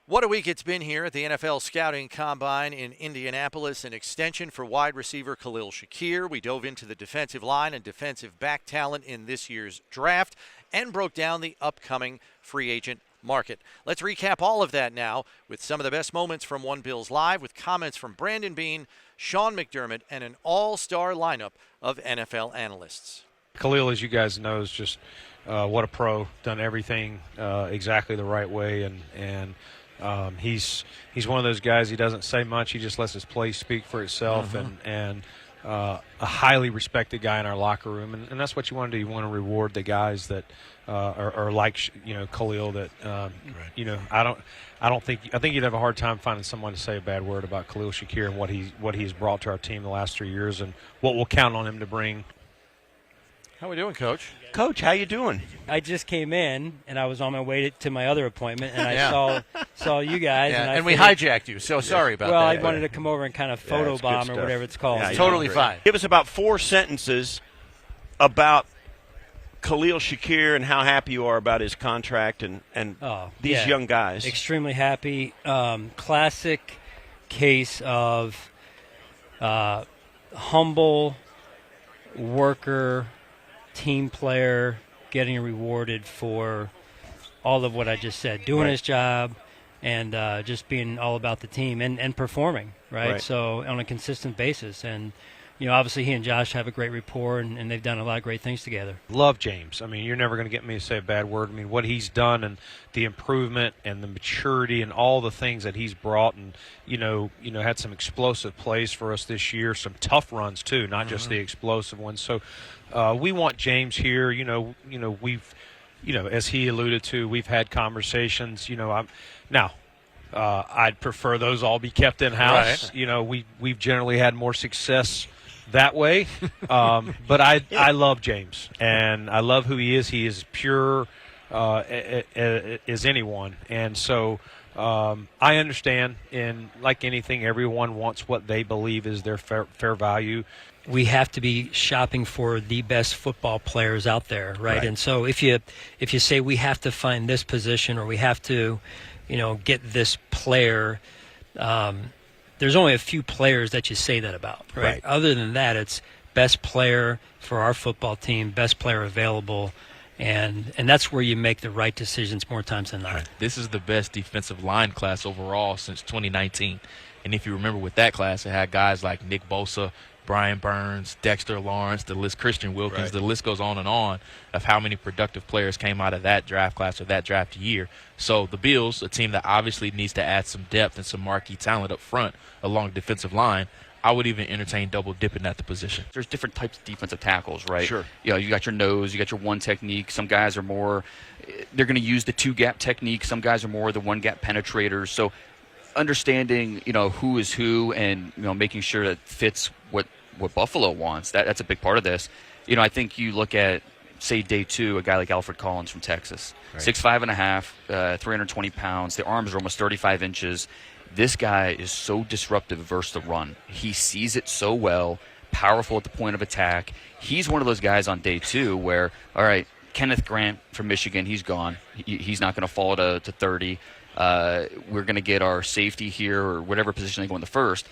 What a week it's been here at the NFL Scouting Combine in Indianapolis. An extension for wide receiver Khalil Shakir. We dove into the defensive line and defensive back talent in this year's draft and broke down the upcoming free agent market. Let's recap all of that now with some of the best moments from One Bills Live, with comments from Brandon Beane, Sean McDermott, and an all-star lineup of NFL analysts. Khalil, as you guys know, is just what a pro. Done everything exactly the right way, and he's one of those guys. He doesn't say much. He just lets his play speak for itself, and a highly respected guy in our locker room. And that's what you want to do. You want to reward the guys that are like Khalil. That I think you'd have a hard time finding someone to say a bad word about Khalil Shakir and what he's brought to our team the last 3 years, and what we'll count on him to bring. How we doing, Coach? Coach, how you doing? I just came in, and I was on my way to my other appointment, and I saw you guys. Yeah, and we hijacked you, so sorry about that. Well, I wanted to come over and kind of photobomb or whatever it's called. Yeah, totally fine. Give us about 4 sentences about Khalil Shakir and how happy you are about his contract and these young guys. Extremely happy. Classic case of humble worker, team player, getting rewarded for all of what I just said, doing his job and just being all about the team and performing, right? So on a consistent basis. And, obviously he and Josh have a great rapport, and they've done a lot of great things together. Love James. I mean, you're never going to get me to say a bad word. I mean, what he's done and the improvement and the maturity and all the things that he's brought, and had some explosive plays for us this year, some tough runs too, not just the explosive ones. So we want James here. We've as he alluded to, we've had conversations. I'd prefer those all be kept in house. Right. We've generally had more success that way. But I love James, and I love who he is. He is pure as anyone. And so I understand, and like anything, everyone wants what they believe is their fair value. We have to be shopping for the best football players out there, right? And so if you say we have to find this position, or we have to get this player, there's only a few players that you say that about, right? Other than that, it's best player for our football team, best player available, and that's where you make the right decisions more times than not. This is the best defensive line class overall since 2019. And if you remember with that class, it had guys like Nick Bosa, Brian Burns, Dexter Lawrence, the list, Christian Wilkins, the list goes on of how many productive players came out of that draft class or that draft year. So the Bills, a team that obviously needs to add some depth and some marquee talent up front along the defensive line, I would even entertain double dipping at the position. There's different types of defensive tackles, right? Sure. You got your nose, you got your one technique. Some guys are more, they're going to use the two-gap technique. Some guys are more the one-gap penetrators. So understanding, who is who, and making sure that fits what Buffalo wants. That's a big part of this. I think you look at, say, day 2, a guy like Alfred Collins from Texas, 6'5.5", 320 pounds. The arms are almost 35 inches. This guy is so disruptive versus the run. He sees it so well, powerful at the point of attack. He's one of those guys on day 2 where, all right, Kenneth Grant from Michigan, he's gone. He's not going to fall to 30. We're going to get our safety here, or whatever position they go in the first.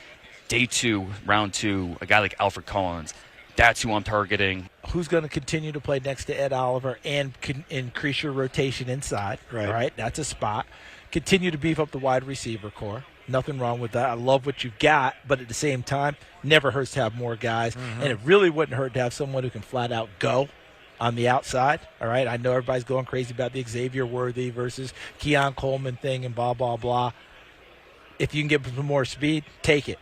Day 2, round 2, a guy like Alfred Collins, that's who I'm targeting. Who's going to continue to play next to Ed Oliver and increase your rotation inside, right? That's a spot. Continue to beef up the wide receiver core. Nothing wrong with that. I love what you've got, but at the same time, never hurts to have more guys. And it really wouldn't hurt to have someone who can flat out go on the outside, all right? I know everybody's going crazy about the Xavier Worthy versus Keon Coleman thing and blah, blah, blah. If you can get some more speed, take it.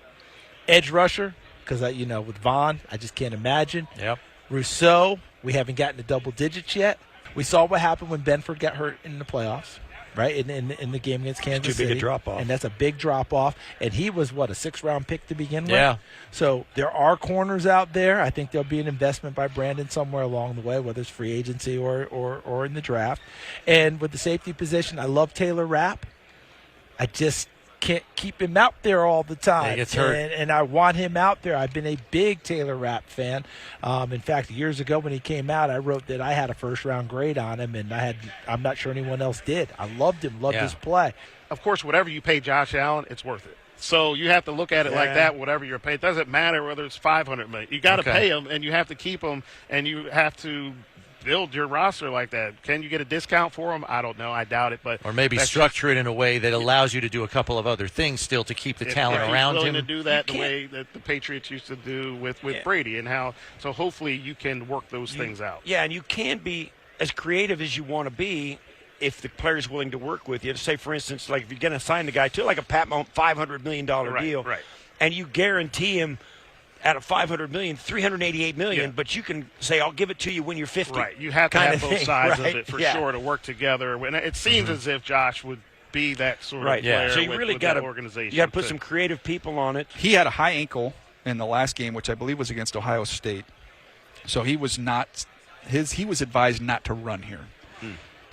Edge rusher, because, with Vaughn, I just can't imagine. Yep. Rousseau, we haven't gotten to double digits yet. We saw what happened when Benford got hurt in the playoffs, right, in the game against Kansas City. Too big a drop-off. And that's a big drop-off. And he was, a 6th-round pick to begin with? Yeah. So there are corners out there. I think there'll be an investment by Brandon somewhere along the way, whether it's free agency or in the draft. And with the safety position, I love Taylor Rapp. I just can't keep him out there all the time. He gets hurt. And I want him out there. I've been a big Taylor Rapp fan. In fact, years ago when he came out, I wrote that I had a first-round grade on him, and I'm not sure anyone else did. I loved him, loved his play. of course, whatever you pay Josh Allen, it's worth it. So you have to look at it like that. Whatever you're paid, it doesn't matter whether it's $500 million. You got to pay him, and you have to keep him, and you have to build your roster like that. Can you get a discount for him? I don't know. I doubt it. But or maybe structure it in a way that allows you to do a couple of other things still to keep the talent around him. To do that the way that the Patriots used to do with Brady, and how. So hopefully you can work those things out. Yeah, and you can be as creative as you want to be if the player's willing to work with you. Say, for instance, like if you're going to sign the guy to like a Pat Mahomes $500 million deal, and you guarantee him out of $500 million, $388 million, but you can say, I'll give it to you when you're 50. Right. You have to have both sides of it for sure to work together. And it seems as if Josh would be that sort of player. So you really got to organization. You got to put some creative people on it. He had a high ankle in the last game, which I believe was against Ohio State. So he was not he was advised not to run here.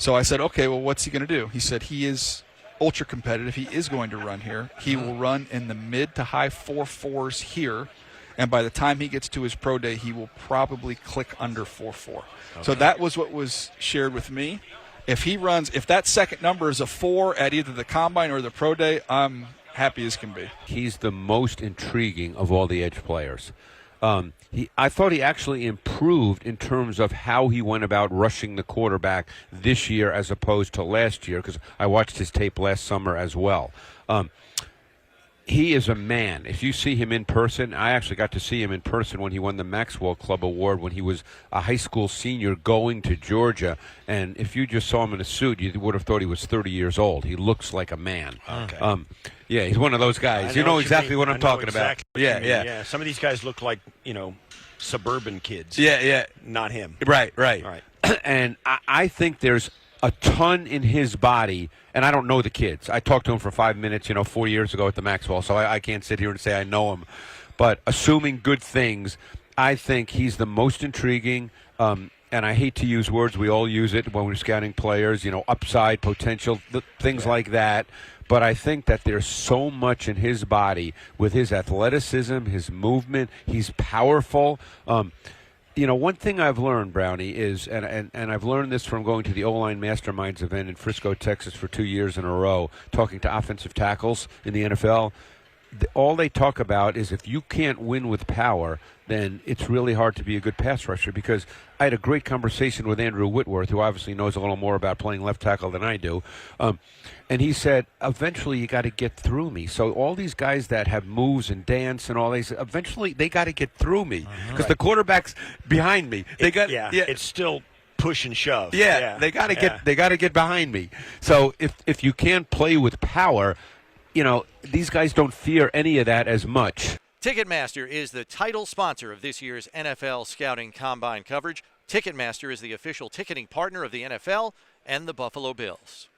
So I said, okay, well, what's he going to do? He said he is ultra competitive. He is going to run here. He will run in the mid to high 4.4s here. And by the time he gets to his pro day, he will probably click under 4.4. Okay. So that was what was shared with me. If he runs, if that second number is a 4 at either the combine or the pro day, I'm happy as can be. He's the most intriguing of all the edge players. I thought he actually improved in terms of how he went about rushing the quarterback this year as opposed to last year, because I watched his tape last summer as well. He is a man. If you see him in person, I actually got to see him in person when he won the Maxwell Club Award when he was a high school senior going to Georgia. And if you just saw him in a suit, you would have thought he was 30 years old. He looks like a man. Okay. Yeah, he's one of those guys. You know exactly what I'm talking about. Yeah. Some of these guys look like, suburban kids. Yeah. Not him. Right. And I think there's a ton in his body, and I don't know the kids. I talked to him for 5 minutes, 4 years ago at the Maxwell, so I can't sit here and say I know him. But assuming good things, I think he's the most intriguing, and I hate to use words. We all use it when we're scouting players, upside, potential, things like that. But I think that there's so much in his body with his athleticism, his movement. He's powerful. One thing I've learned, Brownie, is, and I've learned this from going to the O-Line Masterminds event in Frisco, Texas for 2 years in a row, talking to offensive tackles in the NFL. All they talk about is if you can't win with power, then it's really hard to be a good pass rusher, because I had a great conversation with Andrew Whitworth, who obviously knows a little more about playing left tackle than I do. And he said, eventually you got to get through me. So all these guys that have moves and dance and all these, eventually they got to get through me, because the quarterback's behind me. It's still push and shove. They got to get behind me. So if you can't play with power, these guys don't fear any of that as much. Ticketmaster is the title sponsor of this year's NFL Scouting Combine coverage. Ticketmaster is the official ticketing partner of the NFL and the Buffalo Bills.